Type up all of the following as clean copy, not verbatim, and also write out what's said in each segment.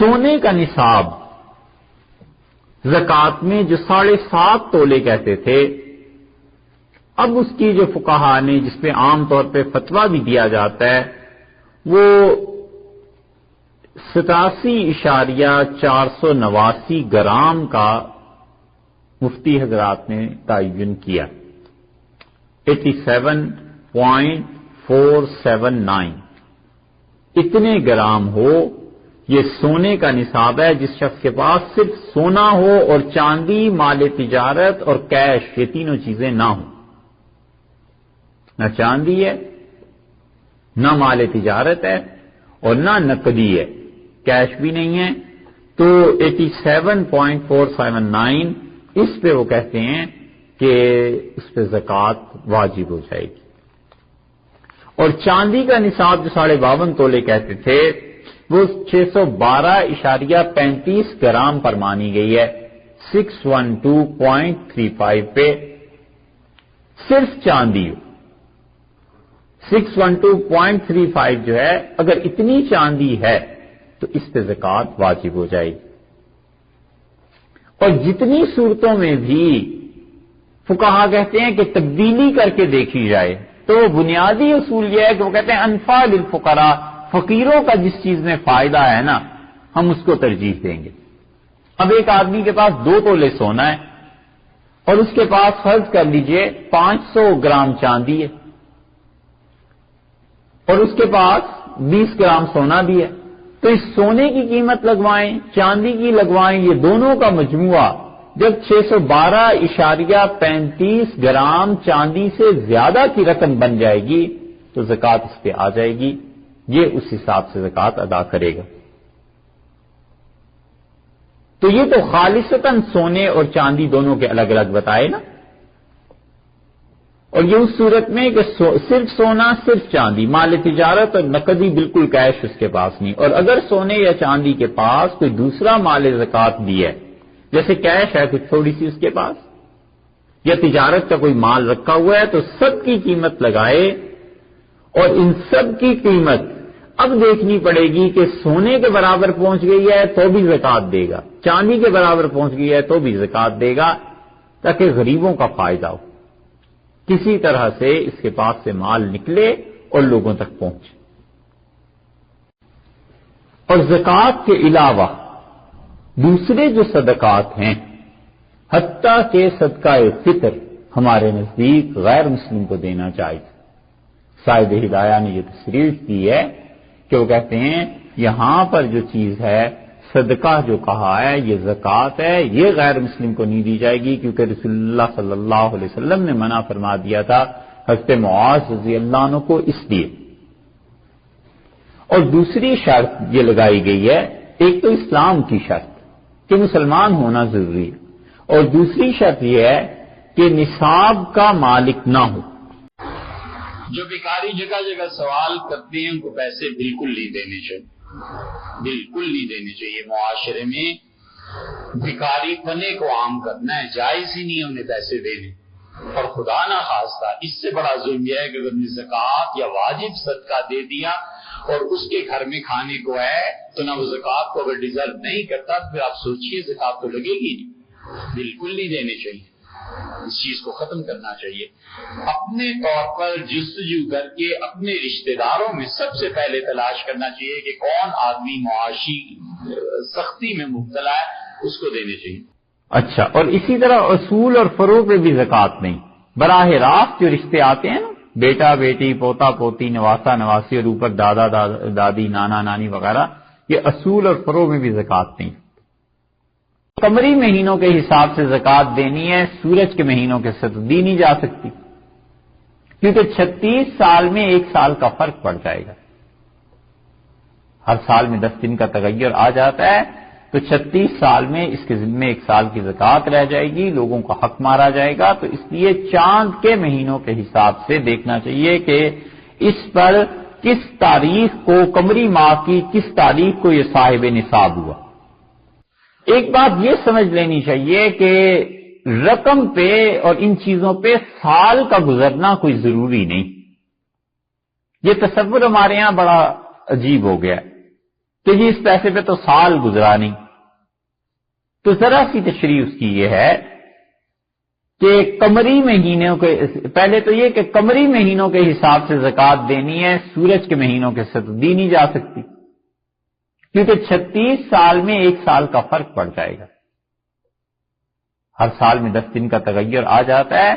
سونے کا نصاب زکوٰۃ میں جو 7.5 تولے کہتے تھے، اب اس کی جو فقہا نے جس پہ عام طور پہ فتویٰ بھی دیا جاتا ہے وہ 87.489 گرام کا مفتی حضرات نے تعین کیا۔ 87.479 اتنے گرام ہو، یہ سونے کا نصاب ہے۔ جس شخص کے پاس صرف سونا ہو اور چاندی، مال تجارت اور کیش، یہ تینوں چیزیں نہ ہوں، نہ چاندی ہے، نہ مال تجارت ہے اور نہ نقدی ہے، کیش بھی نہیں ہے، تو 87.479 اس پہ وہ کہتے ہیں کہ اس پہ زکوٰۃ واجب ہو جائے گی۔ اور چاندی کا نصاب جو 52.5 تولے کہتے تھے وہ 612.35 گرام پر مانی گئی ہے، 612.35 پہ صرف چاندی ہو۔ 612.35 جو ہے، اگر اتنی چاندی ہے تو اس پہ زکوٰۃ واجب ہو جائے گی۔ اور جتنی صورتوں میں بھی فقہا کہتے ہیں کہ تبدیلی کر کے دیکھی جائے، تو بنیادی اصول یہ ہے کہ وہ کہتے ہیں انفع للفقراء، فقیروں کا جس چیز میں فائدہ ہے نا ہم اس کو ترجیح دیں گے۔ اب ایک آدمی کے پاس 2 تولے سونا ہے اور اس کے پاس فرض کر لیجئے 500 گرام چاندی ہے اور اس کے پاس 20 گرام سونا بھی ہے، تو اس سونے کی قیمت لگوائیں، چاندی کی لگوائیں، یہ دونوں کا مجموعہ جب 612.35 گرام چاندی سے زیادہ کی رقم بن جائے گی تو زکوٰۃ اس پہ آ جائے گی، یہ اس حساب سے زکوٰۃ ادا کرے گا۔ تو یہ تو خالصتاً سونے اور چاندی دونوں کے الگ الگ بتائے نا، اور یہ اس صورت میں کہ صرف سونا، صرف چاندی، مال تجارت اور نقدی بالکل کیش اس کے پاس نہیں، اور اگر سونے یا چاندی کے پاس کوئی دوسرا مال زکوٰۃ بھی ہے، جیسے کیش ہے کچھ تھوڑی سی اس کے پاس، یا تجارت کا کوئی مال رکھا ہوا ہے، تو سب کی قیمت لگائے اور ان سب کی قیمت اب دیکھنی پڑے گی کہ سونے کے برابر پہنچ گئی ہے تو بھی زکوٰۃ دے گا، چاندی کے برابر پہنچ گئی ہے تو بھی زکوٰۃ دے گا، تاکہ غریبوں کا فائدہ ہو، کسی طرح سے اس کے پاس سے مال نکلے اور لوگوں تک پہنچے۔ اور زکوٰۃ کے علاوہ دوسرے جو صدقات ہیں، حتیٰ کہ صدقہ فطر ہمارے نزدیک غیر مسلم کو دینا چاہیے۔ صاحب ہدایہ نے یہ تصریح کی ہے کہ وہ کہتے ہیں یہاں پر جو چیز ہے، صدقہ جو کہا ہے یہ زکوٰۃ ہے، یہ غیر مسلم کو نہیں دی جائے گی، کیونکہ رسول اللہ صلی اللہ علیہ وسلم نے منع فرما دیا تھا حضرت معاذ رضی اللہ عنہ کو اس لیے۔ اور دوسری شرط یہ لگائی گئی ہے، ایک تو اسلام کی شرط کہ مسلمان ہونا ضروری ہے، اور دوسری شرط یہ ہے کہ نصاب کا مالک نہ ہو۔ جو بیکاری جگہ جگہ سوال کرتے ہیں ان کو پیسے بالکل نہیں دینے چاہیے، بالکل نہیں دینے چاہیے۔ معاشرے میں بیکاری پنے کو عام کرنا ہے، جائز ہی نہیں انہیں پیسے دینے، اور خدا نہ خواستہ اس سے بڑا ظلم یہ ہے کہ اگر نے زکوٰۃ یا واجب صدقہ دے دیا اور اس کے گھر میں کھانے کو ہے تو نہ وہ زکوٰۃ کو اگر ڈیزرو نہیں کرتا تو پھر آپ سوچئے زکوٰۃ تو لگے گی نہیں۔ بالکل نہیں دینے چاہیے، اس چیز کو ختم کرنا چاہیے۔ اپنے طور پر جستجو کر کے اپنے رشتہ داروں میں سب سے پہلے تلاش کرنا چاہیے کہ کون آدمی معاشی سختی میں مبتلا ہے، اس کو دینے چاہیے۔ اچھا، اور اسی طرح اصول اور فروع پہ بھی زکوٰۃ نہیں، براہ راست جو رشتے آتے ہیں نا، بیٹا بیٹی، پوتا پوتی، نواسا نواسی، اور اوپر دادا دادی، نانا نانی وغیرہ، یہ اصول اور فروع میں بھی زکوٰۃ نہیں۔ قمری مہینوں کے حساب سے زکوٰۃ دینی ہے، سورج کے مہینوں کے ساتھ دی نہیں جا سکتی، کیونکہ 36 سال میں 1 سال کا فرق پڑ جائے گا، ہر سال میں 10 دن کا تغیر آ جاتا ہے، تو 36 سال میں اس کے ذمے 1 سال کی زکوٰۃ رہ جائے گی، لوگوں کا حق مارا جائے گا۔ تو اس لیے چاند کے مہینوں کے حساب سے دیکھنا چاہیے کہ اس پر کس تاریخ کو، قمری ماہ کی کس تاریخ کو یہ صاحب نصاب ہوا۔ ایک بات یہ سمجھ لینی چاہیے کہ رقم پہ اور ان چیزوں پہ سال کا گزرنا کوئی ضروری نہیں، یہ تصور ہمارے ہاں بڑا عجیب ہو گیا ہے کہ جی اس پیسے پہ تو سال گزرا نہیں. تو ذرا سی تشریح اس کی یہ ہے کہ قمری مہینوں کے، پہلے تو یہ کہ قمری مہینوں کے حساب سے زکوٰۃ دینی ہے، سورج کے مہینوں کے سے تو دی نہیں جا سکتی، کیونکہ 36 سال میں ایک سال کا فرق پڑ جائے گا. ہر سال میں 10 دن کا تغیر آ جاتا ہے،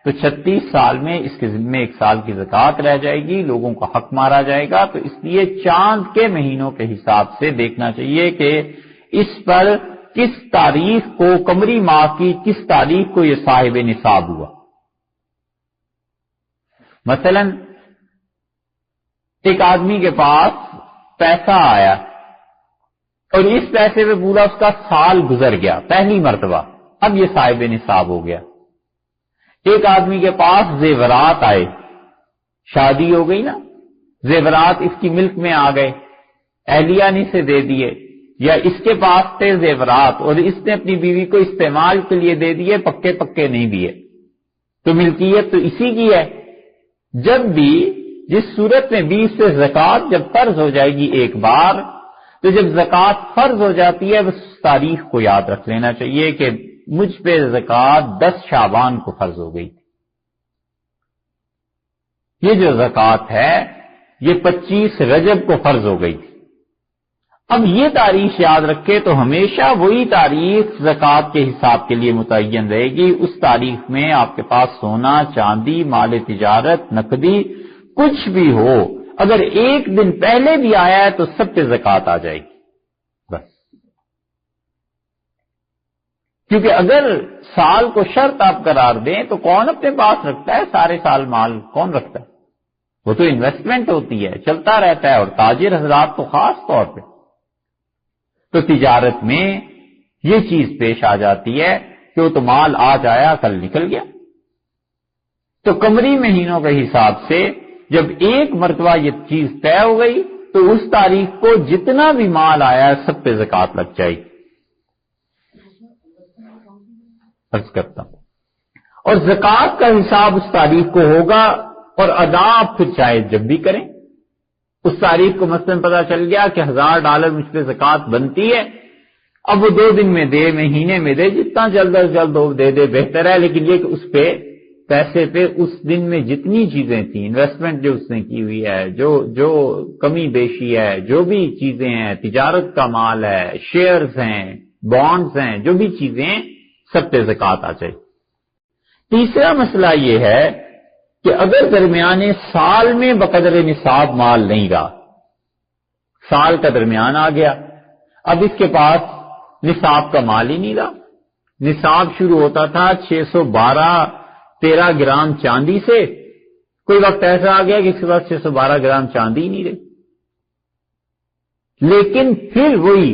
تو 36 سال میں اس کے ذمے ایک سال کی زکوٰۃ رہ جائے گی، لوگوں کا حق مارا جائے گا. تو اس لیے چاند کے مہینوں کے حساب سے دیکھنا چاہیے کہ اس پر کس تاریخ کو، قمری ماہ کی کس تاریخ کو یہ صاحب نصاب ہوا. مثلا ایک آدمی کے پاس پیسہ آیا اور اس پیسے پہ پورا اس کا سال گزر گیا پہلی مرتبہ، اب یہ صاحب نصاب ہو گیا. ایک آدمی کے پاس زیورات آئے، شادی ہو گئی نا، زیورات اس کی ملک میں آ گئے، اہلیہ نے سے دے دیے، یا اس کے پاس تھے زیورات اور اس نے اپنی بیوی کو استعمال کے لیے دے دیے، پکے پکے نہیں دیے، تو ملکیت تو اسی کی ہے. جب بھی جس صورت میں بھی اس سے زکوٰۃ جب فرض ہو جائے گی ایک بار، تو جب زکوٰۃ فرض ہو جاتی ہے بس تاریخ کو یاد رکھ لینا چاہیے کہ مجھ پہ زکوٰۃ 10 شعبان کو فرض ہو گئی تھی. یہ جو زکوٰۃ ہے یہ 25 رجب کو فرض ہو گئی تھی. اب یہ تاریخ یاد رکھے تو ہمیشہ وہی تاریخ زکوٰۃ کے حساب کے لیے متعین رہے گی. اس تاریخ میں آپ کے پاس سونا، چاندی، مال تجارت، نقدی کچھ بھی ہو، اگر ایک دن پہلے بھی آیا ہے تو سب پہ زکوٰۃ آ جائے گی بس. کیونکہ اگر سال کو شرط آپ قرار دیں تو کون اپنے پاس رکھتا ہے سارے سال مال؟ کون رکھتا ہے؟ وہ تو انویسٹمنٹ ہوتی ہے، چلتا رہتا ہے، اور تاجر حضرات تو خاص طور پہ. تو تجارت میں یہ چیز پیش آ جاتی ہے کہ وہ تو مال آج آیا کل نکل گیا. تو قمری مہینوں کے حساب سے جب ایک مرتبہ یہ چیز طے ہو گئی تو اس تاریخ کو جتنا بھی مال آیا ہے سب پہ زکوٰۃ لگ جائے گی. عرض کرتا ہوں، اور زکوٰۃ کا حساب اس تاریخ کو ہوگا، اور ادا آپ پھر چاہے جب بھی کریں. اس تاریخ کو مثلاً پتا چل گیا کہ $1000 مجھ پہ زکوٰۃ بنتی ہے، اب وہ 2 دن میں دے، مہینے میں دے، جتنا جلد از جلد دے دے بہتر ہے. لیکن یہ کہ اس پہ پیسے پہ اس دن میں جتنی چیزیں تھیں، انویسٹمنٹ جو اس نے کی ہوئی ہے، جو کمی بیشی ہے، جو بھی چیزیں ہیں، تجارت کا مال ہے، شیئرز ہیں، بانڈز ہیں، جو بھی چیزیں ہیں سب پہ زکوٰۃ آ جائے. تیسرا مسئلہ یہ ہے کہ اگر درمیانے سال میں بقدر نصاب مال نہیں رہا، سال کا درمیان آ گیا، اب اس کے پاس نصاب کا مال ہی نہیں رہا. نصاب شروع ہوتا تھا 612-13 گرام چاندی سے، کوئی وقت ایسا آ گیا کہ اس کے پاس 612 گرام چاندی ہی نہیں رہی. لیکن پھر وہی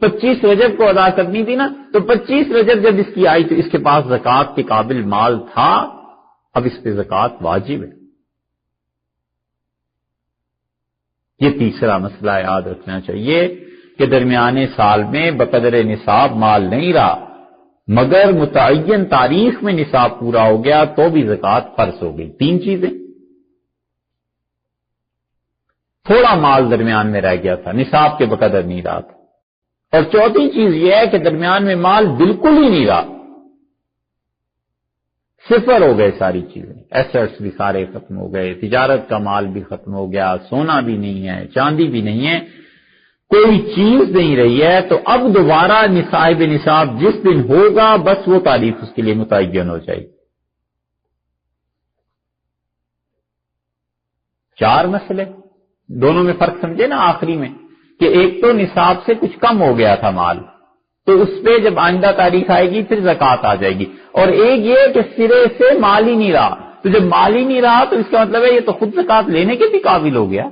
25 رجب کو ادا کرنی تھی نا، تو 25 رجب جب اس کی آئی تو اس کے پاس زکوٰۃ کے قابل مال تھا، اب اس پہ زکوٰۃ واجب ہے. یہ تیسرا مسئلہ یاد رکھنا چاہیے کہ درمیانے سال میں بقدر نصاب مال نہیں رہا، مگر متعین تاریخ میں نصاب پورا ہو گیا تو بھی زکوٰۃ فرض ہو گئی. 3 چیزیں. تھوڑا مال درمیان میں رہ گیا تھا، نصاب کے بقدر نہیں رہا تھا. اور چوتھی چیز یہ ہے کہ درمیان میں مال بالکل ہی نہیں رہا، صفر ہو گئے ساری چیزیں، ایسٹس بھی سارے ختم ہو گئے، تجارت کا مال بھی ختم ہو گیا، سونا بھی نہیں ہے، چاندی بھی نہیں ہے، کوئی چیز نہیں رہی ہے. تو اب دوبارہ صاحب نصاب جس دن ہوگا بس وہ تاریخ اس کے لیے متعین ہو جائے گی. 4 مسئلے، دونوں میں فرق سمجھے نا آخری میں، کہ ایک تو نصاب سے کچھ کم ہو گیا تھا مال، تو اس پہ جب آئندہ تاریخ آئے گی پھر زکوٰۃ آ جائے گی. اور ایک یہ کہ سرے سے مال ہی نہیں رہا، تو جب مال ہی نہیں رہا تو اس کا مطلب ہے یہ تو خود زکوٰۃ لینے کے بھی قابل ہو گیا،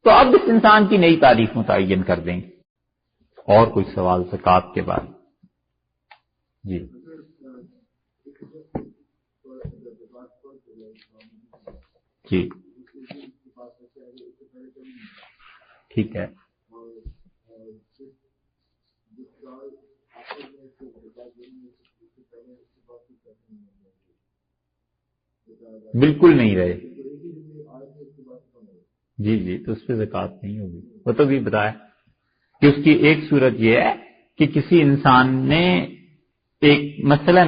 تو اب اس انسان کی نئی تاریخ متعین کر دیں گے. اور کوئی سوال زکوٰۃ کے بارے؟ جی جی ٹھیک ہے. بالکل نہیں رہے. جی تو اس پہ زکوٰۃ نہیں ہوگی، وہ تو بھی بتایا. کہ اس کی ایک صورت یہ ہے کہ کسی انسان نے ایک مثلا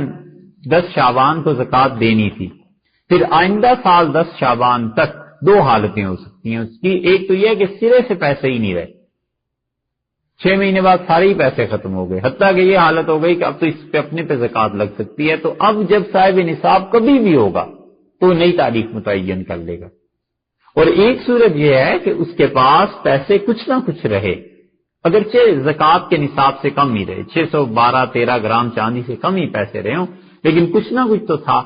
10 شعبان کو زکوٰۃ دینی تھی، پھر آئندہ سال 10 شعبان تک 2 حالتیں ہو سکتی ہیں اس کی. ایک تو یہ کہ سرے سے پیسے ہی نہیں رہے، 6 مہینے بعد سارے ہی پیسے ختم ہو گئے، حتیٰ کہ یہ حالت ہو گئی کہ اب تو اس پہ اپنے پہ زکوٰۃ لگ سکتی ہے. تو اب جب صاحب نصاب کبھی بھی ہوگا تو نئی تاریخ متعین کر لے گا. اور ایک صورت یہ ہے کہ اس کے پاس پیسے کچھ نہ کچھ رہے، اگرچہ زکوٰۃ کے نصاب سے کم ہی رہے، 612-13 گرام چاندی سے کم ہی پیسے رہے ہوں، لیکن کچھ نہ کچھ تو تھا.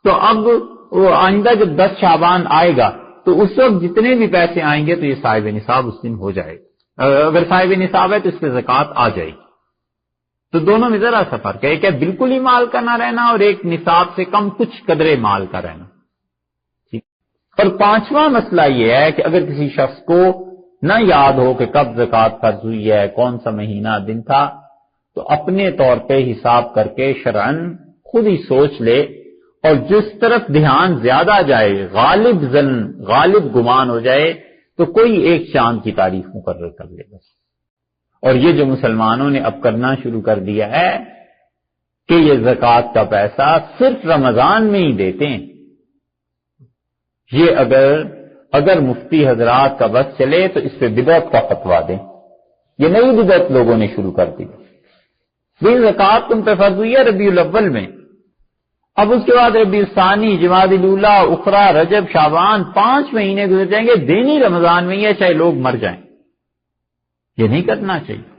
تو اب وہ آئندہ جب 10 شعبان آئے گا تو اس وقت جتنے بھی پیسے آئیں گے تو یہ صاحب نصاب اس دن ہو جائے گا. اگر صاحب نصاب ہے تو اس پہ زکوٰۃ آ جائے گی. تو دونوں میں ذرا سا فرق ہے، ایک ہے بالکل ہی مال کا نہ رہنا اور ایک نصاب سے کم کچھ قدرے مال کا رہنا. اور 5واں مسئلہ یہ ہے کہ اگر کسی شخص کو نہ یاد ہو کہ کب زکوٰۃ فرض ہوئی ہے، کون سا مہینہ دن تھا، تو اپنے طور پہ حساب کر کے شرعاً خود ہی سوچ لے، اور جس طرف دھیان زیادہ جائے، غالب گمان ہو جائے، تو کوئی ایک چاند کی تاریخ مقرر کر لے بس. اور یہ جو مسلمانوں نے اب کرنا شروع کر دیا ہے کہ یہ زکوٰۃ کا پیسہ صرف رمضان میں ہی دیتے ہیں، یہ اگر مفتی حضرات کا بس چلے تو اس پہ بدعت کا فتویٰ دیں. یہ نئی بدعت لوگوں نے شروع کر دی. یہ زکوٰۃ تم پہ فرض ہوئی ہے ربیع الاول میں، اب اس کے بعد ربیع الثانی، جمادی الاولیٰ، اخری، رجب، شعبان، 5 مہینے گزر جائیں گے، دینی رمضان میں ہی ہے چاہے لوگ مر جائیں. یہ نہیں کرنا چاہیے.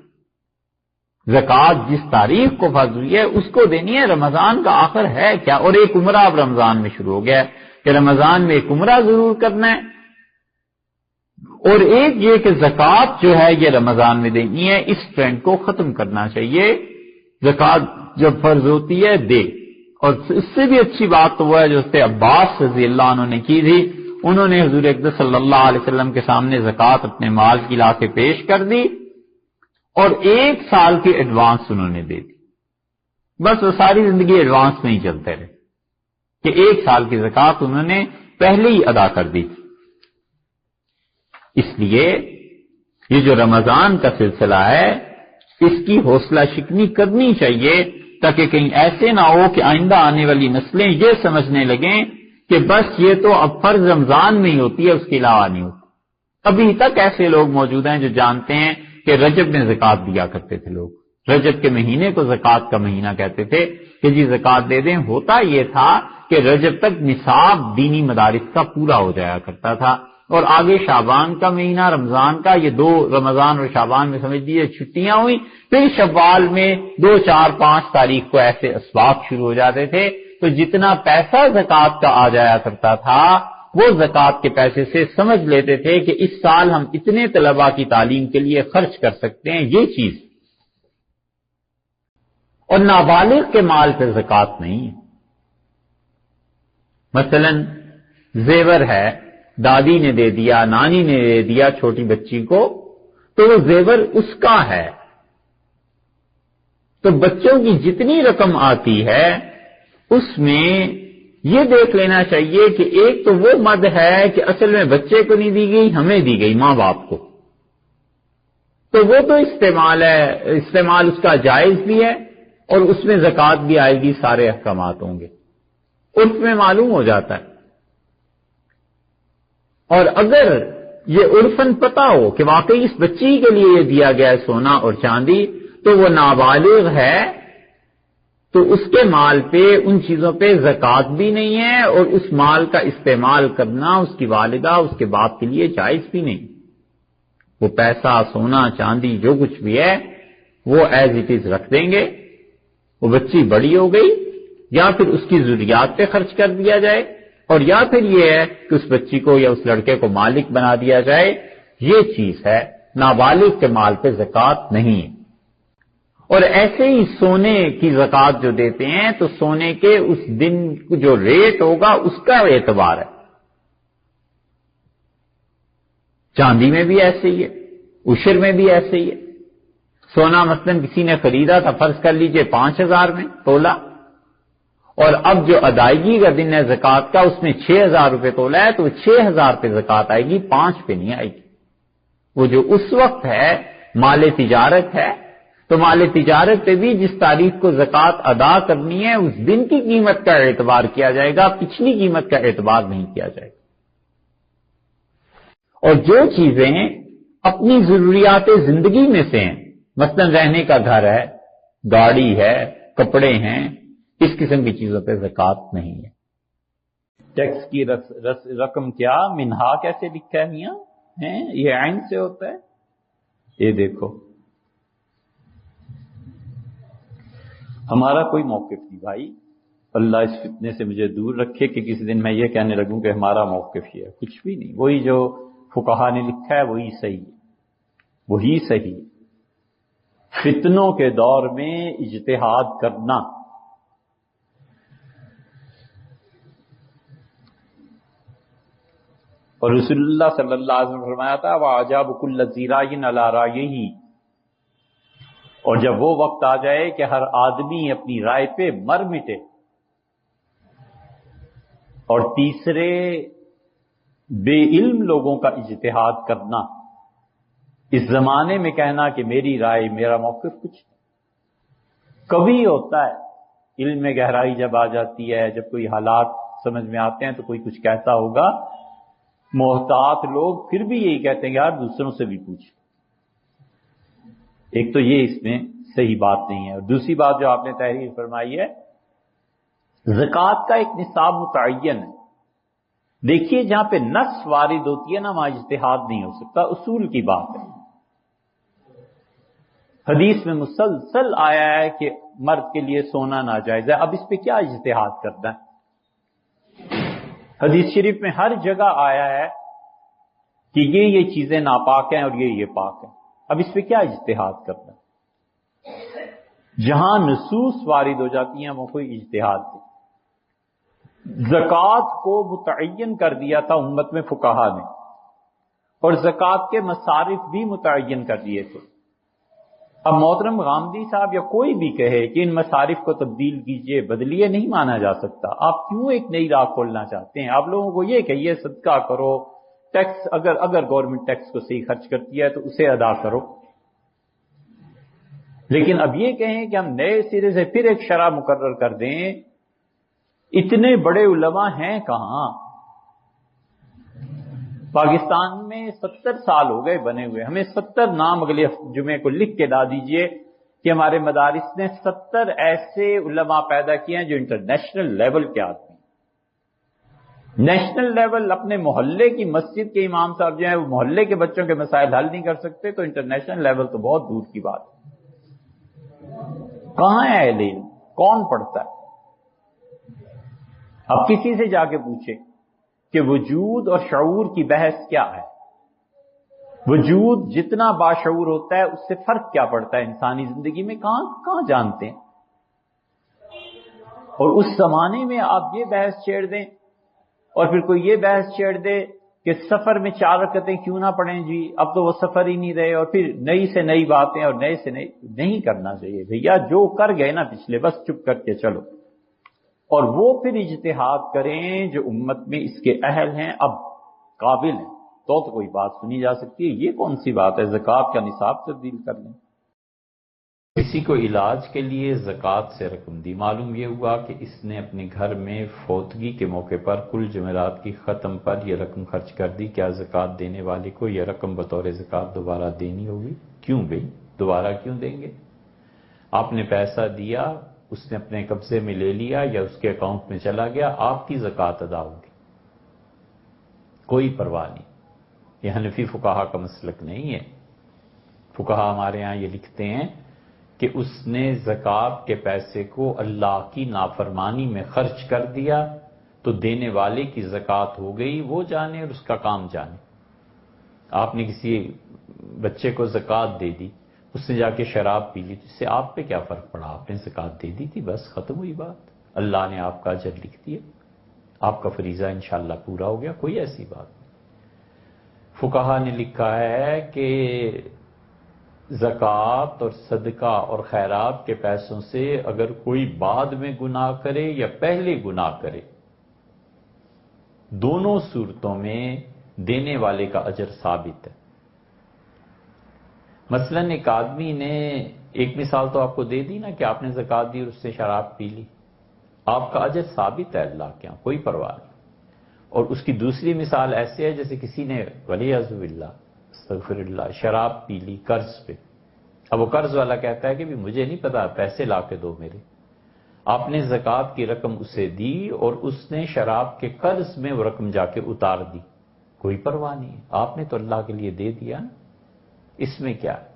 زکوٰۃ جس تاریخ کو فرض ہوئی ہے اس کو دینی ہے. رمضان کا آخر ہے کیا؟ اور ایک عمرہ اب رمضان میں شروع ہو گیا ہے کہ رمضان میں ایک عمرہ ضرور کرنا ہے. اور ایک یہ کہ زکوٰۃ جو ہے یہ رمضان میں دینی ہے، اس ٹرینڈ کو ختم کرنا چاہیے. زکوٰۃ جب فرض ہوتی ہے دے. اور اس سے بھی اچھی بات تو وہ ہے جو حضرت عباس رضی اللہ عنہ نے کی تھی. انہوں نے حضور اقدس صلی اللہ علیہ وسلم کے سامنے زکوٰۃ اپنے مال کی لا کے پیش کر دی اور 1 سال کی ایڈوانس انہوں نے دے دی. بس وہ ساری زندگی ایڈوانس میں ہی چلتے رہے کہ 1 سال کی زکوٰۃ انہوں نے پہلے ہی ادا کر دی. اس لیے یہ جو رمضان کا سلسلہ ہے اس کی حوصلہ شکنی کرنی چاہیے تاکہ کہیں ایسے نہ ہو کہ آئندہ آنے والی نسلیں یہ سمجھنے لگیں کہ بس یہ تو اب فرض رمضان میں ہی ہوتی ہے، اس کے علاوہ نہیں ہوتی. ابھی تک ایسے لوگ موجود ہیں جو جانتے ہیں کہ رجب میں زکوٰۃ دیا کرتے تھے لوگ، رجب کے مہینے کو زکوٰۃ کا مہینہ کہتے تھے کہ جی زکوٰۃ دے دیں. ہوتا یہ تھا کہ رجب تک نصاب دینی مدارس کا پورا ہو جایا کرتا تھا، اور آگے شعبان کا مہینہ، رمضان کا، یہ 2 رمضان اور شعبان میں سمجھ لیجیے چھٹیاں ہوئی. پھر شوال میں 2، 4، 5 تاریخ کو ایسے اسباق شروع ہو جاتے تھے. تو جتنا پیسہ زکوٰۃ کا آ جایا کرتا تھا وہ زکوٰۃ کے پیسے سے سمجھ لیتے تھے کہ اس سال ہم اتنے طلباء کی تعلیم کے لیے خرچ کر سکتے ہیں یہ چیز. اور نابالغ کے مال پہ زکوٰۃ نہیں ہے. مثلا زیور ہے، دادی نے دے دیا، نانی نے دے دیا چھوٹی بچی کو، تو وہ زیور اس کا ہے. تو بچوں کی جتنی رقم آتی ہے اس میں یہ دیکھ لینا چاہیے کہ ایک تو وہ مد ہے کہ اصل میں بچے کو نہیں دی گئی، ہمیں دی گئی ماں باپ کو، تو وہ تو استعمال ہے، استعمال اس کا جائز بھی ہے اور اس میں زکوٰۃ بھی آئے گی، سارے احکامات ہوں گے. عرف میں معلوم ہو جاتا ہے. اور اگر یہ عرفاً پتہ ہو کہ واقعی اس بچی کے لیے یہ دیا گیا ہے سونا اور چاندی، تو وہ نابالغ ہے تو اس کے مال پہ ان چیزوں پہ زکوٰۃ بھی نہیں ہے، اور اس مال کا استعمال کرنا اس کی والدہ، اس کے باپ کے لیے جائز بھی نہیں. وہ پیسہ، سونا، چاندی جو کچھ بھی ہے وہ ایز اٹ از رکھ دیں گے. وہ بچی بڑی ہو گئی یا پھر اس کی ضروریات پہ خرچ کر دیا جائے، اور یا پھر یہ ہے کہ اس بچی کو یا اس لڑکے کو مالک بنا دیا جائے. یہ چیز ہے، نابالغ کے مال پہ زکوٰۃ نہیں ہے. اور ایسے ہی سونے کی زکوٰۃ جو دیتے ہیں تو سونے کے اس دن جو ریٹ ہوگا اس کا اعتبار ہے. چاندی میں بھی ایسے ہی ہے، عشر میں بھی ایسے ہی ہے. سونا مثلا کسی نے خریدا تھا، فرض کر لیجئے 5000 میں تولہ، اور اب جو ادائیگی کا دن ہے زکوٰۃ کا اس میں 6000 روپے تولا ہے، تو 6000 پہ زکوٰۃ آئے گی، 5 پہ نہیں آئے گی. وہ جو اس وقت ہے مال تجارت ہے تو مال تجارت پہ بھی جس تاریخ کو زکوٰۃ ادا کرنی ہے اس دن کی قیمت کا اعتبار کیا جائے گا، پچھلی قیمت کا اعتبار نہیں کیا جائے گا۔ اور جو چیزیں اپنی ضروریات زندگی میں سے ہیں، مثلا رہنے کا گھر ہے، گاڑی ہے، کپڑے ہیں، اس قسم کی چیزوں پہ زکوٰۃ نہیں ہے۔ ٹیکس کی رقم کیا منہا کیسے لکھا ہے میاں؟ یہ عین سے ہوتا ہے، یہ دیکھو ہمارا کوئی موقف نہیں بھائی، اللہ اس فتنے سے مجھے دور رکھے کہ کسی دن میں یہ کہنے لگوں کہ ہمارا موقف یہ ہے، کچھ بھی نہیں، وہی جو فقہا نے لکھا ہے وہی صحیح ہے، وہی صحیح ہے۔ فتنوں کے دور میں اجتہاد کرنا، اور رسول اللہ صلی اللہ علیہ وسلم فرمایا تھا وَعَجَابُ كُلَّ ذِرَاءٍ عَلَىٰ رَأْيِهِ، اور جب وہ وقت آ جائے کہ ہر آدمی اپنی رائے پہ مر مٹے۔ اور تیسرے بے علم لوگوں کا اجتہاد کرنا، اس زمانے میں کہنا کہ میری رائے میرا موقف کچھ کبھی ہوتا ہے، علم میں گہرائی جب آ جاتی ہے، جب کوئی حالات سمجھ میں آتے ہیں تو کوئی کچھ کہتا ہوگا، محتاط لوگ پھر بھی یہی کہتے ہیں یار دوسروں سے بھی پوچھ۔ ایک تو یہ اس میں صحیح بات نہیں ہے، اور دوسری بات جو آپ نے تحریر فرمائی ہے، زکوٰۃ کا ایک نصاب متعین ہے۔ دیکھیے جہاں پہ نص وارد ہوتی ہے نا وہاں اجتہاد نہیں ہو سکتا، اصول کی بات ہے۔ حدیث میں مسلسل آیا ہے کہ مرد کے لیے سونا ناجائز ہے، اب اس پہ کیا اجتہاد کرنا ہے؟ حدیث شریف میں ہر جگہ آیا ہے کہ یہ چیزیں ناپاک ہیں اور یہ پاک ہیں، اب اس پہ کیا اجتہاد کرنا ہے؟ جہاں نصوص وارد ہو جاتی ہیں وہ کوئی اجتہاد نہیں۔ زکوٰۃ کو متعین کر دیا تھا امت میں فقہا نے، اور زکوٰۃ کے مصارف بھی متعین کر دیے تھے۔ اب محترم غامدی صاحب یا کوئی بھی کہے کہ ان مصارف کو تبدیل کیجئے، بدلیے، نہیں مانا جا سکتا۔ آپ کیوں ایک نئی راہ کھولنا چاہتے ہیں؟ آپ لوگوں کو یہ کہیے صدقہ کرو، ٹیکس اگر گورنمنٹ ٹیکس کو صحیح خرچ کرتی ہے تو اسے ادا کرو، لیکن اب یہ کہیں کہ ہم نئے سرے سے پھر ایک شرح مقرر کر دیں، اتنے بڑے علماء ہیں کہاں؟ پاکستان میں 70 سال ہو گئے بنے ہوئے، ہمیں 70 نام اگلے جمعے کو لکھ کے لا دیجئے کہ ہمارے مدارس نے 70 ایسے علماء پیدا کیے ہیں جو انٹرنیشنل لیول کے آدمی۔ نیشنل لیول اپنے محلے کی مسجد کے امام صاحب جو ہیں وہ محلے کے بچوں کے مسائل حل نہیں کر سکتے، تو انٹرنیشنل لیول تو بہت دور کی بات ہے۔ کہاں ہے اہل علم؟ کون پڑھتا ہے؟ اب کسی سے جا کے پوچھے کہ وجود اور شعور کی بحث کیا ہے؟ وجود جتنا باشعور ہوتا ہے اس سے فرق کیا پڑتا ہے انسانی زندگی میں؟ کہاں جانتے ہیں؟ اور اس زمانے میں آپ یہ بحث چھیڑ دیں، اور پھر کوئی یہ بحث چھیڑ دے کہ سفر میں 4 رکعتیں کیوں نہ پڑھیں جی، اب تو وہ سفر ہی نہیں رہے، اور پھر نئی سے نئی باتیں اور نئے سے نئی، نہیں کرنا چاہیے بھیا، جو کر گئے نا پچھلے بس چپ کر کے چلو، اور وہ پھر اجتہاد کریں جو امت میں اس کے اہل ہیں، اب قابل ہیں، تو کوئی بات سنی جا سکتی ہے۔ یہ کون سی بات ہے زکوٰۃ کا نصاب تبدیل کر لیں؟ کسی کو علاج کے لیے زکوٰۃ سے رقم دی، معلوم یہ ہوا کہ اس نے اپنے گھر میں فوتگی کے موقع پر کل جمعرات کی ختم پر یہ رقم خرچ کر دی، کیا زکوٰۃ دینے والے کو یہ رقم بطور زکوٰۃ دوبارہ دینی ہوگی؟ کیوں بھائی دوبارہ کیوں دیں گے؟ آپ نے پیسہ دیا، اس نے اپنے قبضے میں لے لیا یا اس کے اکاؤنٹ میں چلا گیا، آپ کی زکوٰۃ ادا ہوگی، کوئی پرواہ نہیں۔ یہ حنفی فقہا کا مسلک نہیں ہے۔ فقہا ہمارے ہاں یہ لکھتے ہیں کہ اس نے زکوٰۃ کے پیسے کو اللہ کی نافرمانی میں خرچ کر دیا تو دینے والے کی زکوٰۃ ہو گئی، وہ جانے اور اس کا کام جانے۔ آپ نے کسی بچے کو زکوٰۃ دے دی، اس نے جا کے شراب پی لی، اس سے آپ پہ کیا فرق پڑا؟ آپ نے زکوٰۃ دے دی تھی، بس ختم ہوئی بات، اللہ نے آپ کا اجر لکھ دیا، آپ کا فریضہ انشاءاللہ پورا ہو گیا، کوئی ایسی بات نہیں۔ فقہا نے لکھا ہے کہ زکوٰۃ اور صدقہ اور خیرات کے پیسوں سے اگر کوئی بعد میں گناہ کرے یا پہلے گناہ کرے، دونوں صورتوں میں دینے والے کا اجر ثابت ہے۔ مثلاً ایک آدمی نے ایک مثال تو آپ کو دے دی نا کہ آپ نے زکوٰۃ دی اور اس سے شراب پی لی، آپ کا اجر ثابت ہے اللہ کے یہاں، کوئی پرواہ نہیں۔ اور اس کی دوسری مثال ایسے ہے جیسے کسی نے ولیعذ باللہ استغفر اللہ شراب پی لی قرض پہ، اب وہ قرض والا کہتا ہے کہ بھی مجھے نہیں پتا، پیسے لا کے دو میرے، آپ نے زکوٰۃ کی رقم اسے دی اور اس نے شراب کے قرض میں وہ رقم جا کے اتار دی، کوئی پرواہ نہیں ہے، آپ نے تو اللہ کے لیے دے دیا نا، اس میں کیا ہے؟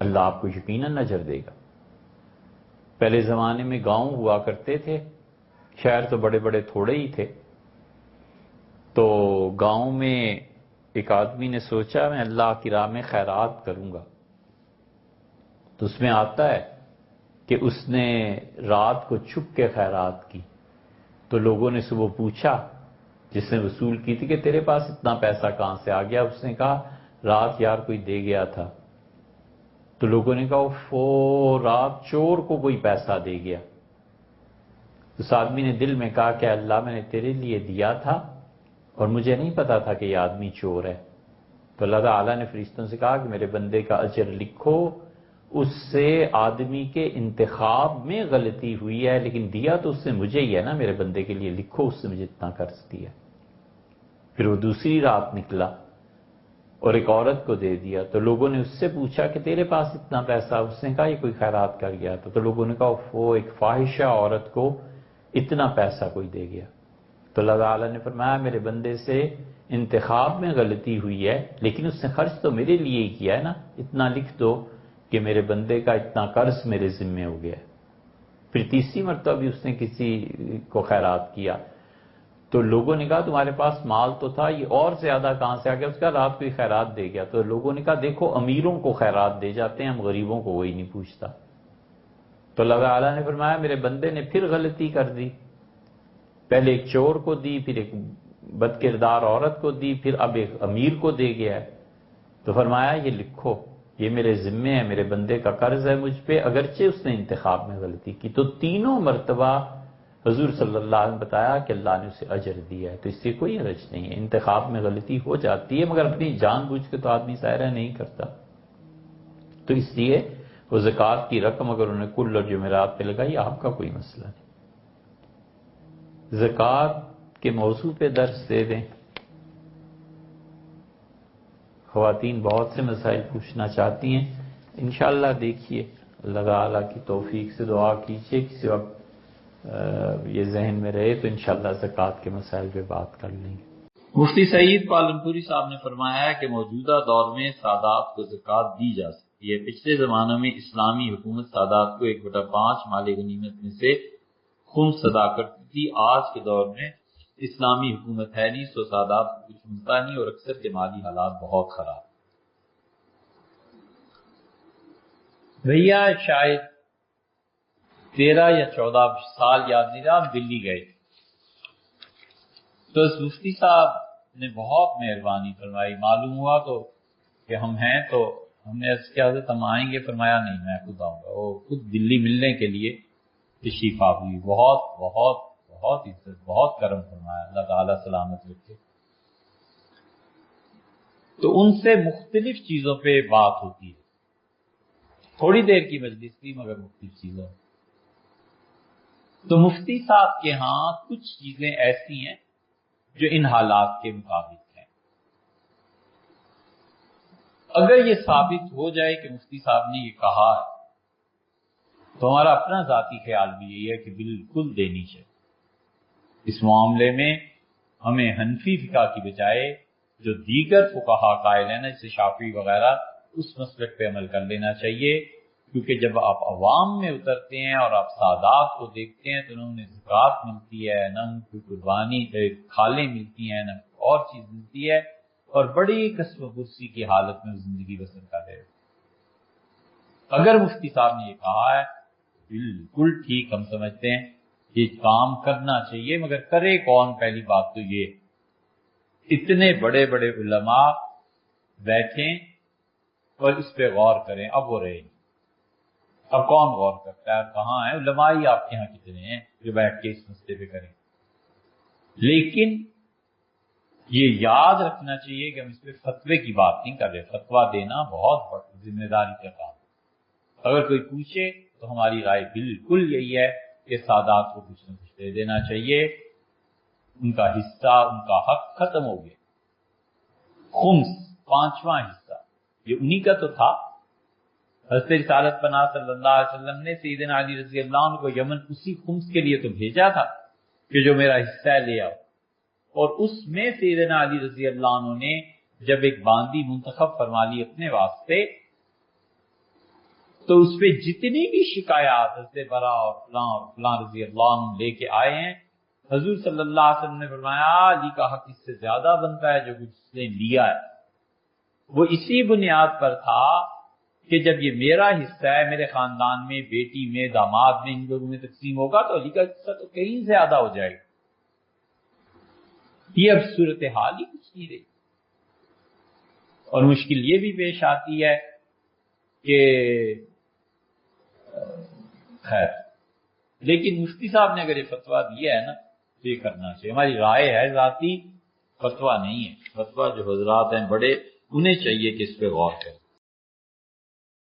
اللہ آپ کو یقیناً اجر دے گا۔ پہلے زمانے میں گاؤں ہوا کرتے تھے، شہر تو بڑے بڑے تھوڑے ہی تھے، تو گاؤں میں ایک آدمی نے سوچا میں اللہ کی راہ میں خیرات کروں گا، تو اس میں آتا ہے کہ اس نے رات کو چھپ کے خیرات کی، تو لوگوں نے صبح پوچھا جس نے وصول کی تھی کہ تیرے پاس اتنا پیسہ کہاں سے آ گیا؟ اس نے کہا رات یار کوئی دے گیا تھا، تو لوگوں نے کہا فو رات چور کو کوئی پیسہ دے گیا۔ اس آدمی نے دل میں کہا کہ اللہ میں نے تیرے لیے دیا تھا اور مجھے نہیں پتا تھا کہ یہ آدمی چور ہے، تو اللہ تعالیٰ نے فرشتوں سے کہا کہ میرے بندے کا اجر لکھو، اس سے آدمی کے انتخاب میں غلطی ہوئی ہے لیکن دیا تو اس نے مجھے ہی ہے نا، میرے بندے کے لیے لکھو اس سے مجھے اتنا قرض دیا۔ پھر وہ دوسری رات نکلا اور ایک عورت کو دے دیا، تو لوگوں نے اس سے پوچھا کہ تیرے پاس اتنا پیسہ؟ اس نے کہا یہ کوئی خیرات کر گیا تھا، تو لوگوں نے کہا وہ ایک فاحشہ عورت کو اتنا پیسہ کوئی دے گیا، تو اللہ تعالیٰ نے فرمایا میرے بندے سے انتخاب میں غلطی ہوئی ہے لیکن اس نے خرچ تو میرے لیے ہی کیا ہے نا، اتنا لکھ دو کہ میرے بندے کا اتنا قرض میرے ذمے ہو گیا۔ پھر تیسری مرتبہ بھی اس نے کسی کو خیرات کیا، تو لوگوں نے کہا تمہارے پاس مال تو تھا، یہ اور زیادہ کہاں سے آ گیا؟ اس کا رات کو ہی خیرات دے گیا، تو لوگوں نے کہا دیکھو امیروں کو خیرات دے جاتے ہیں، ہم غریبوں کو وہی نہیں پوچھتا۔ تو اللہ تعالیٰ نے فرمایا میرے بندے نے پھر غلطی کر دی، پہلے ایک چور کو دی، پھر ایک بد کردار عورت کو دی، پھر اب ایک امیر کو دے گیا ہے، تو فرمایا یہ لکھو یہ میرے ذمے ہے، میرے بندے کا قرض ہے مجھ پہ، اگرچہ اس نے انتخاب میں غلطی کی۔ تو تینوں مرتبہ حضور صلی اللہ علیہ وسلم بتایا کہ اللہ نے اسے اجر دیا ہے، تو اس سے کوئی حرج نہیں ہے، انتخاب میں غلطی ہو جاتی ہے مگر اپنی جان بوجھ کے تو آدمی ظاہرہ نہیں کرتا، تو اس لیے وہ زکوٰۃ کی رقم اگر انہوں نے کل اور جمعرات پہ لگائی آپ کا کوئی مسئلہ نہیں۔ زکوٰۃ کے موضوع پہ درس دے دیں، خواتین بہت سے مسائل پوچھنا چاہتی ہیں، انشاءاللہ دیکھیے اللہ تعالیٰ کی توفیق سے دعا کیجیے، کسی وقت یہ ذہن میں رہے تو انشاءاللہ زکوٰۃ کے مسائل پہ بات کر لیں گے۔ مفتی سعید پالنپوری صاحب نے فرمایا ہے کہ موجودہ دور میں سادات کو زکوٰۃ دی جا سکتی ہے۔ پچھلے زمانوں میں اسلامی حکومت سادات کو 1/5 مال غنیمت میں سے خمس ادا کرتی تھی، آج کے دور میں اسلامی حکومت ہے نہیں، سو سادات کو کچھ ملتا نہیں اور اکثر کے مالی حالات بہت خراب۔ بھیا شاید 13 یا 14 سال یاد نہیں رہا، دلی گئے تو اس مفتی صاحب نے بہت مہربانی فرمائی، معلوم ہوا تو کہ ہم ہیں، تو ہم نے عرض کیا حضرت ہم آئیں گے؟ فرمایا نہیں میں خود آؤں گا، وہ خود دلی ملنے کے لیے تشریف آوری، بہت بہت بہت عزت بہت کرم فرمایا، اللہ تعالیٰ سلامت رکھے۔ تو ان سے مختلف چیزوں پہ بات ہوتی ہے، تھوڑی دیر کی مجلس تھی مگر مختلف چیزوں، تو مفتی صاحب کے ہاں کچھ چیزیں ایسی ہیں جو ان حالات کے مطابق ہیں۔ اگر یہ ثابت ہو جائے کہ مفتی صاحب نے یہ کہا ہے تو ہمارا اپنا ذاتی خیال بھی یہی ہے کہ بالکل دینی چاہیے۔ اس معاملے میں ہمیں حنفی فقہ کی بجائے جو دیگر فقہا قائل ہیں نا جیسے شافعی وغیرہ، اس مسلک پہ عمل کر لینا چاہیے، کیونکہ جب آپ عوام میں اترتے ہیں اور آپ سادات کو دیکھتے ہیں تو نہ انہیں زکوٰۃ ملتی ہے، نہ ان کو قربانی کھالیں ملتی ہیں، نہ اور چیز ملتی ہے، اور بڑی کسب و کرسی کی حالت میں زندگی بسر کر رہے۔ اگر مفتی صاحب نے یہ کہا ہے بالکل ٹھیک، ہم سمجھتے ہیں یہ کام کرنا چاہیے، مگر کرے کون؟ پہلی بات تو یہ اتنے بڑے بڑے علماء بیٹھیں اور اس پہ غور کریں، اب وہ رہے اب کون غور کرتا ہے؟ کہاں ہیں علماء ہی آپ کے یہاں کتنے ہیں جو بیٹھ کے اس مسئلے پہ کریں؟ لیکن یہ یاد رکھنا چاہیے کہ ہم اس پہ فتوے کی بات نہیں کر رہے، فتویٰ دینا بہت ذمہ داری کا کام ہے۔ اگر کوئی پوچھے تو ہماری رائے بالکل یہی ہے کہ سادات کو کچھ نہ کچھ دے دینا چاہیے، ان کا حصہ، ان کا حق ختم ہو گیا۔ خمس، 5واں حصہ، یہ انہی کا تو تھا۔ حضرت رسالت پناہ صلی اللہ علیہ وسلم نے سیدنا علی رضی اللہ عنہ کو یمن اسی خمس کے لیے تو بھیجا تھا کہ جو میرا حصہ ہے لے آؤ، اور اس میں سیدنا علی رضی اللہ عنہ نے جب ایک باندی منتخب فرما لی اپنے واسطے، تو اس پہ جتنی بھی شکایات حضرت برا اور فلاں رضی اللہ عنہ لے کے آئے ہیں، حضور صلی اللہ علیہ وسلم نے فرمایا علی کا حق اس سے زیادہ بنتا ہے جو کچھ اس نے لیا ہے۔ وہ اسی بنیاد پر تھا کہ جب یہ میرا حصہ ہے، میرے خاندان میں، بیٹی میں، داماد میں، ان لوگوں میں تقسیم ہوگا تو علی کا حصہ تو کہیں زیادہ ہو جائے گا۔ یہ اب صورتحال ہی کچھ نہیں رہی، اور مشکل یہ بھی پیش آتی ہے کہ خیر، لیکن مفتی صاحب نے اگر یہ فتویٰ دیا ہے نا تو یہ کرنا چاہیے۔ ہماری رائے ہے ذاتی، فتویٰ نہیں ہے۔ فتویٰ جو حضرات ہیں بڑے، انہیں چاہیے کہ اس پہ غور کریں۔